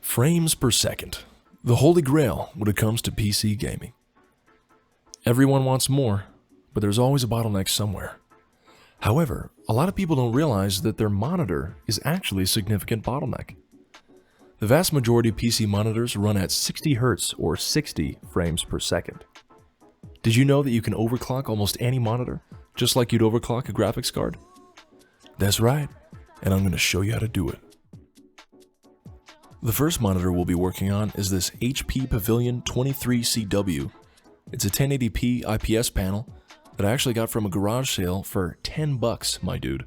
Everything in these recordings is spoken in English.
Frames per second. The holy grail when it comes to PC gaming. Everyone wants more, but there's always a bottleneck somewhere. However, a lot of people don't realize that their monitor is actually a significant bottleneck. The vast majority of PC monitors run at 60 Hz or 60 frames per second. Did you know that you can overclock almost any monitor, just like you'd overclock a graphics card? That's right, and I'm going to show you how to do it. The first monitor we'll be working on is this HP Pavilion 23CW. It's a 1080p IPS panel that I actually got from a garage sale for 10 bucks, my dude.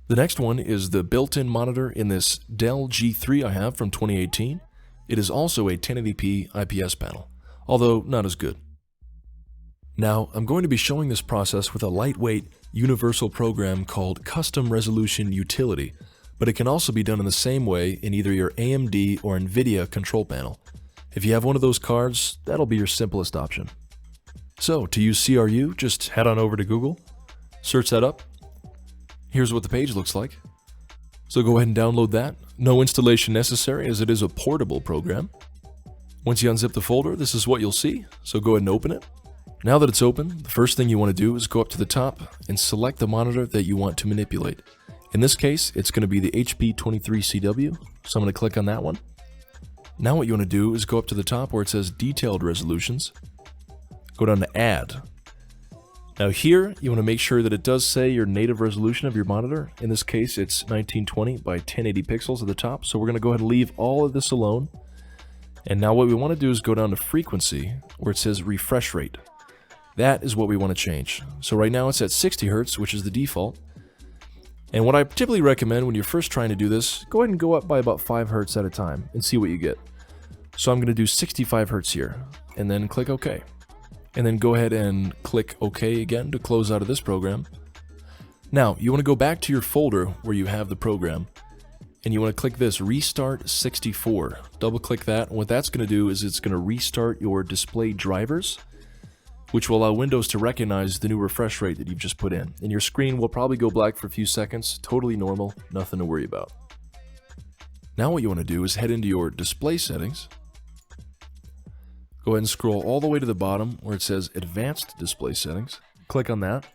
The next one is the built-in monitor in this Dell G3 I have from 2018. It is also a 1080p IPS panel, although not as good. Now, I'm going to be showing this process with a lightweight, universal program called Custom Resolution Utility, but it can also be done in the same way in either your AMD or NVIDIA control panel. If you have one of those cards, that'll be your simplest option. So, to use CRU, just head on over to Google, search that up. Here's what the page looks like. So go ahead and download that. No installation necessary as it is a portable program. Once you unzip the folder, this is what you'll see, so go ahead and open it. Now that it's open, the first thing you want to do is go up to the top and select the monitor that you want to manipulate. In this case, it's going to be the HP 23CW, so I'm going to click on that one. Now what you want to do is go up to the top where it says Detailed Resolutions. Go down to Add. Now here, you want to make sure that it does say your native resolution of your monitor. In this case, it's 1920 by 1080 pixels at the top, so we're going to go ahead and leave all of this alone. And now what we want to do is go down to Frequency, where it says Refresh Rate. That is what we want to change. So right now it's at 60 Hz, which is the default. And what I typically recommend when you're first trying to do this, go ahead and go up by about 5 Hz at a time and see what you get. So I'm going to do 65 Hz here, and then click OK. And then go ahead and click OK again to close out of this program. Now, you want to go back to your folder where you have the program, and you want to click this Restart 64. Double click that, and what that's going to do is it's going to restart your display drivers, which will allow Windows to recognize the new refresh rate that you've just put in. And your screen will probably go black for a few seconds, totally normal, nothing to worry about. Now what you want to do is head into your display settings. Go ahead and scroll all the way to the bottom where it says Advanced Display Settings. Click on that.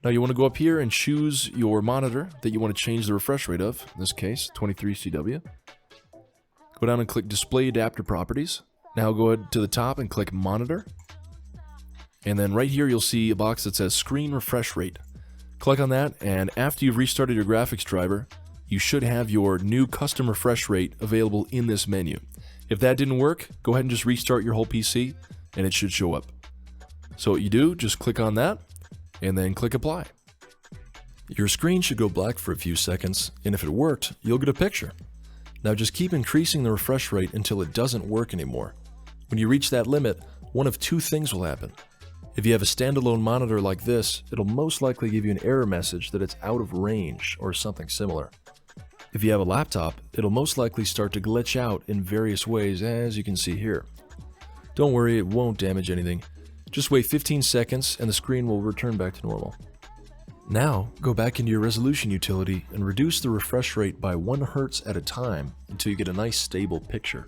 Now you want to go up here and choose your monitor that you want to change the refresh rate of, in this case, 23CW. Go down and click Display Adapter Properties. Now go ahead to the top and click Monitor. And then right here you'll see a box that says Screen Refresh Rate. Click on that, and after you've restarted your graphics driver, you should have your new custom refresh rate available in this menu. If that didn't work, go ahead and just restart your whole PC, and it should show up. So what you do, just click on that, and then click Apply. Your screen should go black for a few seconds, and if it worked, you'll get a picture. Now just keep increasing the refresh rate until it doesn't work anymore. When you reach that limit, one of two things will happen. If you have a standalone monitor like this, it'll most likely give you an error message that it's out of range or something similar. If you have a laptop, it'll most likely start to glitch out in various ways, as you can see here. Don't worry, it won't damage anything. Just wait 15 seconds and the screen will return back to normal. Now, go back into your resolution utility and reduce the refresh rate by 1 Hz at a time until you get a nice stable picture.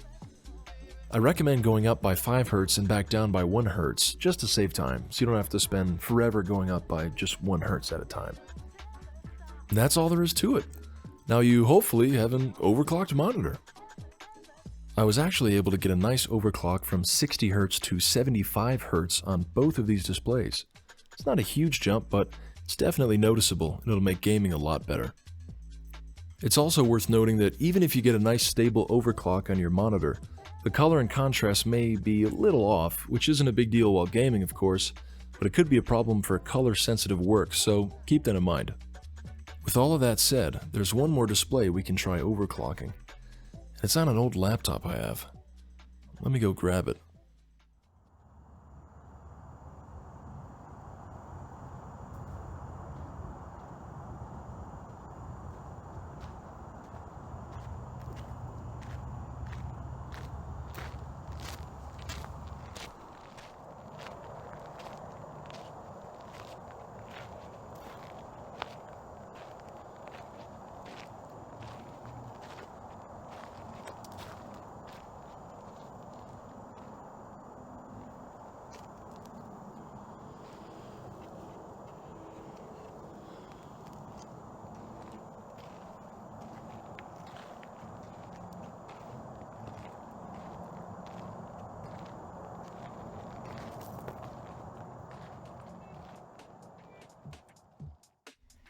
I recommend going up by 5 Hz and back down by 1 Hz just to save time, so you don't have to spend forever going up by just 1 Hz at a time. And that's all there is to it. Now you hopefully have an overclocked monitor. I was actually able to get a nice overclock from 60 Hz to 75 Hz on both of these displays. It's not a huge jump, but it's definitely noticeable and it'll make gaming a lot better. It's also worth noting that even if you get a nice stable overclock on your monitor, the color and contrast may be a little off, which isn't a big deal while gaming of course, but it could be a problem for color sensitive work, so keep that in mind. With all of that said, there's one more display we can try overclocking. It's on an old laptop I have. Let me go grab it.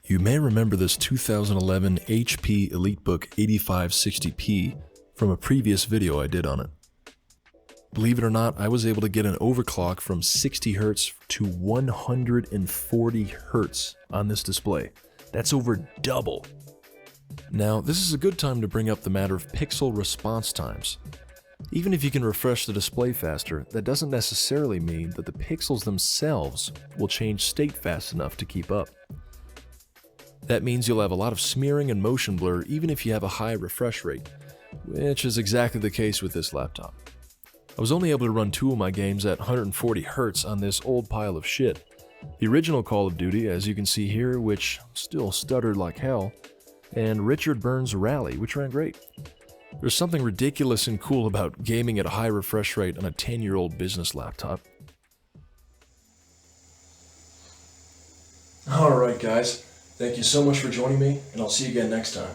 You may remember this 2011 HP EliteBook 8560p from a previous video I did on it. Believe it or not, I was able to get an overclock from 60 Hz to 140 Hz on this display. That's over double. Now, this is a good time to bring up the matter of pixel response times. Even if you can refresh the display faster, that doesn't necessarily mean that the pixels themselves will change state fast enough to keep up. That means you'll have a lot of smearing and motion blur even if you have a high refresh rate, which is exactly the case with this laptop. I was only able to run 2 of my games at 140 Hz on this old pile of shit. The original Call of Duty, as you can see here, which still stuttered like hell, and Richard Burns' Rally, which ran great. There's something ridiculous and cool about gaming at a high refresh rate on a 10-year-old business laptop. Alright guys, thank you so much for joining me, and I'll see you again next time.